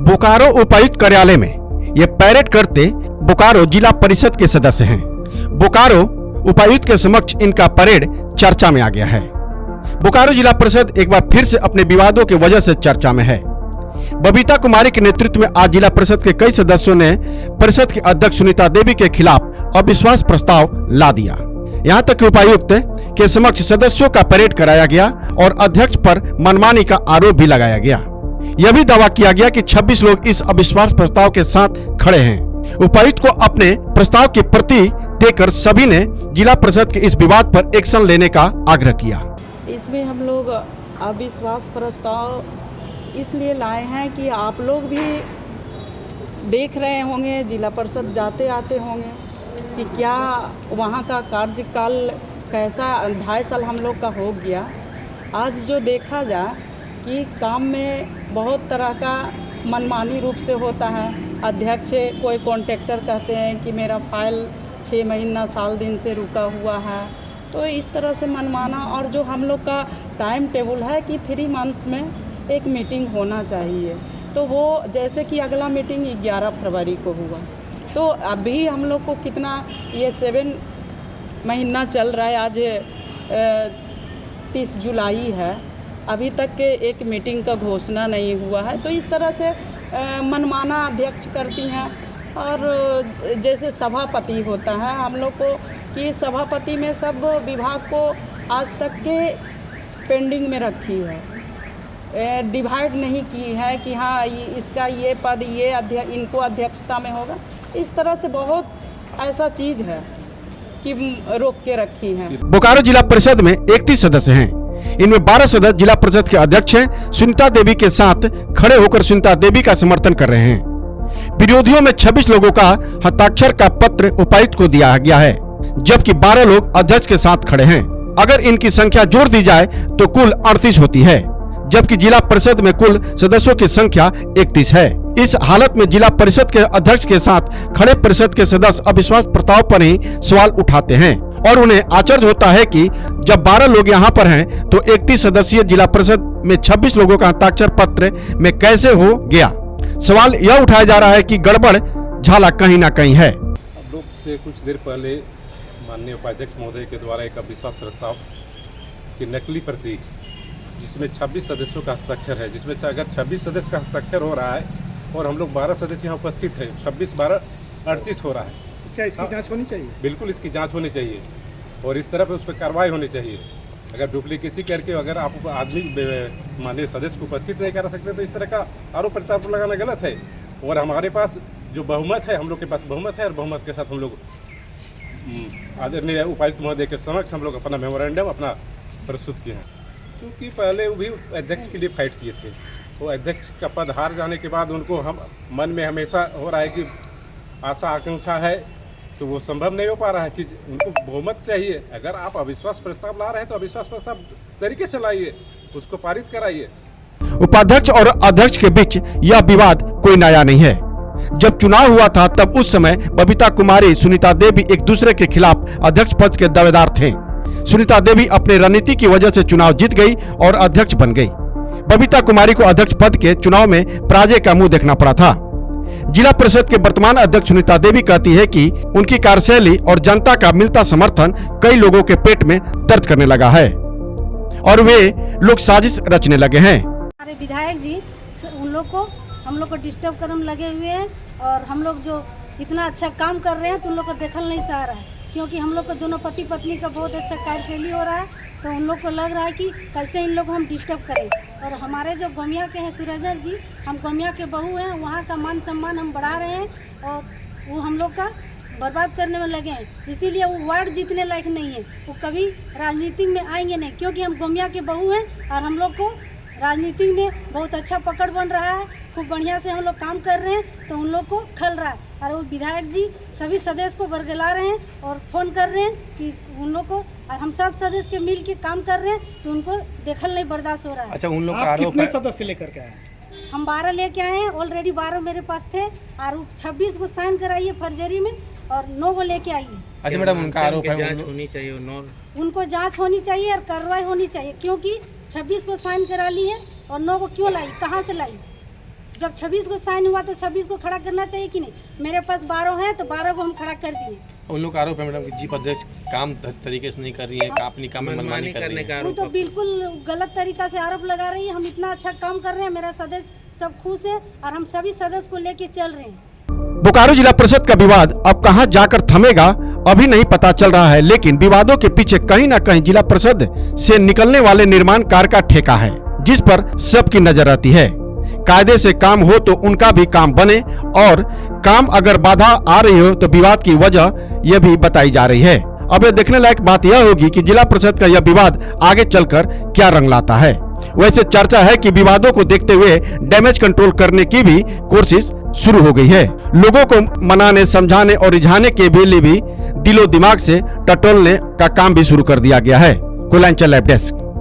बोकारो उपायुक्त कार्यालय में ये परेड करते बोकारो जिला परिषद के सदस्य हैं। बोकारो उपायुक्त के समक्ष इनका परेड चर्चा में आ गया है। बोकारो जिला परिषद एक बार फिर से अपने विवादों की वजह से चर्चा में है। बबीता कुमारी के नेतृत्व में आज जिला परिषद के कई सदस्यों ने परिषद की अध्यक्ष सुनीता देवी के खिलाफ अविश्वास प्रस्ताव ला दिया। यहाँ तक कि उपायुक्त के समक्ष सदस्यों का परेड कराया गया और अध्यक्ष पर मनमानी का आरोप भी लगाया गया। यह भी दावा किया गया कि 26 लोग इस अविश्वास प्रस्ताव के साथ खड़े हैं। उपायुक्त को अपने प्रस्ताव की प्रति देकर सभी ने जिला परिषद के इस विवाद पर एक्शन लेने का आग्रह किया। इसमें हम लोग अविश्वास प्रस्ताव इसलिए लाए हैं कि आप लोग भी देख रहे होंगे, जिला परिषद जाते आते होंगे कि क्या वहाँ का कार्यकाल कैसा 2.5 साल हम लोग का हो गया। आज जो देखा जाए कि काम में बहुत तरह का मनमानी रूप से होता है। अध्यक्ष कोई कॉन्ट्रैक्टर कहते हैं कि मेरा फाइल 6 महीना साल दिन से रुका हुआ है, तो इस तरह से मनमाना। और जो हम लोग का टाइम टेबल है कि 3 मंथ्स में एक मीटिंग होना चाहिए, तो वो जैसे कि अगला मीटिंग 11 फरवरी को हुआ, तो अभी हम लोग को कितना ये 7 महीना चल रहा है, आज 30 जुलाई है, अभी तक के एक मीटिंग का घोषणा नहीं हुआ है। तो इस तरह से मनमाना अध्यक्ष करती हैं। और जैसे सभापति होता है हम लोग को कि सभापति में सब विभाग को आज तक के पेंडिंग में रखी है, डिवाइड नहीं की है कि हाँ इसका ये पद ये इनको अध्यक्षता में होगा। इस तरह से बहुत ऐसा चीज़ है कि रोक के रखी है। बोकारो जिला परिषद में 31 सदस्य हैं। इनमें 12 सदस्य जिला परिषद के अध्यक्ष हैं। सुनीता देवी के साथ खड़े होकर सुनीता देवी का समर्थन कर रहे हैं। विरोधियों में 26 लोगों का हस्ताक्षर का पत्र उपायुक्त को दिया गया है, जबकि 12 लोग अध्यक्ष के साथ खड़े हैं। अगर इनकी संख्या जोड़ दी जाए तो कुल 38 होती है, जबकि जिला परिषद में कुल सदस्यों की संख्या 31 है। इस हालत में जिला परिषद के अध्यक्ष के साथ खड़े परिषद के सदस्य अविश्वास प्रस्ताव पर ही सवाल उठाते हैं और उन्हें आश्चर्य होता है कि जब 12 लोग यहाँ पर हैं तो 31 सदस्यीय जिला परिषद में 26 लोगों का हस्ताक्षर पत्र में कैसे हो गया। सवाल यह उठाया जा रहा है कि गड़बड़ झाला कहीं ना कहीं है। लोग से कुछ देर पहले माननीय उपाध्यक्ष महोदय के द्वारा एक अविश्वास प्रस्ताव की नकली प्रति जिसमें 26 सदस्यों का हस्ताक्षर है, जिसमें अगर 26 सदस्य का हस्ताक्षर हो रहा है और हम लोग 12 सदस्य यहाँ उपस्थित हैं, 26 12 38 हो रहा है। क्या इसकी जांच होनी चाहिए? बिल्कुल इसकी जांच होनी चाहिए और इस तरह पे उस पर कार्रवाई होनी चाहिए। अगर डुप्लीकेसी करके अगर आप आदमी माननीय सदस्य को उपस्थित नहीं करा सकते तो इस तरह का आरोप प्रत्यारोप लगाना गलत है। और हमारे पास जो बहुमत है, हम लोग के पास बहुमत है और बहुमत के साथ हम लोग आदरणीय उपायुक्त महोदय के समक्ष हम लोग अपना मेमोरेंडम अपना प्रस्तुत किए हैं। क्योंकि पहले वो भी अध्यक्ष के लिए फाइट किए थे, वो अध्यक्ष का पद हार जाने के बाद उनको हम मन में हमेशा हो रहा है कि आशा आकांक्षा है, तो वो संभव नहीं हो पा रहा है कि उनको बहुमत चाहिए। अगर आप अविश्वास प्रस्ताव ला रहे हैं तो अविश्वास प्रस्ताव तरीके से लाइए, उसको पारित कराइए। उपाध्यक्ष और अध्यक्ष के बीच यह विवाद कोई नया नहीं है। जब चुनाव हुआ था तब उस समय बबीता कुमारी सुनीता देवी एक दूसरे के खिलाफ अध्यक्ष पद के दावेदार थे। सुनीता देवी अपने रणनीति की वजह से चुनाव जीत गई और अध्यक्ष बन गई। बबीता कुमारी को अध्यक्ष पद के चुनाव में पराजय का मुंह देखना पड़ा था। जिला परिषद के वर्तमान अध्यक्ष सुनीता देवी कहती है कि उनकी कार्यशैली और जनता का मिलता समर्थन कई लोगों के पेट में दर्द करने लगा है और वे लोग साजिश रचने लगे हैं। हमारे विधायक जी हम लोग को डिस्टर्ब करने लगे हुए हैं और हम लोग जो इतना अच्छा काम कर रहे हैं तो उन लोग को देखल नहीं सह रहा है, क्योंकि हम लोग को दोनों पति पत्नी का बहुत अच्छा कार्यशैली हो रहा है। तो उन लोग को लग रहा है कि कैसे इन लोग हम डिस्टर्ब करें। और हमारे जो गोमिया के हैं सुरेंद्र जी, हम गोमिया के बहू हैं, वहाँ का मान सम्मान हम बढ़ा रहे हैं और वो हम लोग का बर्बाद करने में लगे हैं। इसीलिए वो वार्ड जीतने लायक नहीं है, वो कभी राजनीति में आएंगे नहीं, क्योंकि हम गोमिया के बहू हैं और हम लोग को राजनीति में बहुत अच्छा पकड़ बन रहा है। खूब बढ़िया से हम लोग काम कर रहे हैं, तो उन लोग को खल रहा है। और वो विधायक जी सभी सदस्य को बरगला रहे हैं और फोन कर रहे हैं कि उन लोग को, और हम सब सदस्य के मिल के काम कर रहे हैं, तो उनको देखल नहीं बर्दाश्त हो रहा है। अच्छा, उन लोग आप कितने सदस्य लेकर के आए? हम 12 लेके आए हैं, ऑलरेडी 12 मेरे पास थे और 26 को साइन कराइए फर्जरी में और 9 को लेके आइए। अच्छा मैडम, उनका आरोप है जांच होनी चाहिए, उनको जांच होनी चाहिए और कार्रवाई होनी चाहिए, क्योंकि 26 को साइन करा ली है और 9 को क्यों लाई, कहाँ से लाई? जब 26 को साइन हुआ तो 26 को खड़ा करना चाहिए कि नहीं? मेरे पास 12 हैं तो 12 को हम खड़ा कर दिए। उन लोग का आरोप है मैडम कि जीप अध्यक्ष काम तरीके से नहीं कर रही है, अपनी काम में मनमानी कर रही है। वो तो बिल्कुल गलत तरीका से आरोप लगा रही है। हम इतना अच्छा काम कर रहे हैं, मेरा सदस्य सब खुश है और हम सभी सदस्य को लेके चल रहे हैं। बोकारो जिला परिषद का विवाद अब कहां जाकर थमेगा अभी नहीं पता चल रहा है, लेकिन विवादों के पीछे कहीं ना कहीं जिला परिषद से निकलने वाले निर्माण कार्य का ठेका है, जिस पर सबकी नजर रहती है। कायदे से काम हो तो उनका भी काम बने, और काम अगर बाधा आ रही हो तो विवाद की वजह यह भी बताई जा रही है। अब यह देखने लायक बात यह होगी कि जिला परिषद का यह विवाद आगे चलकर क्या रंग लाता है। वैसे चर्चा है कि विवादों को देखते हुए डैमेज कंट्रोल करने की भी कोशिश शुरू हो गई है। लोगों को मनाने, समझाने और रिझाने के लिए भी दिलो दिमाग से टटोलने का काम भी शुरू कर दिया गया है। Kolanchal live desk.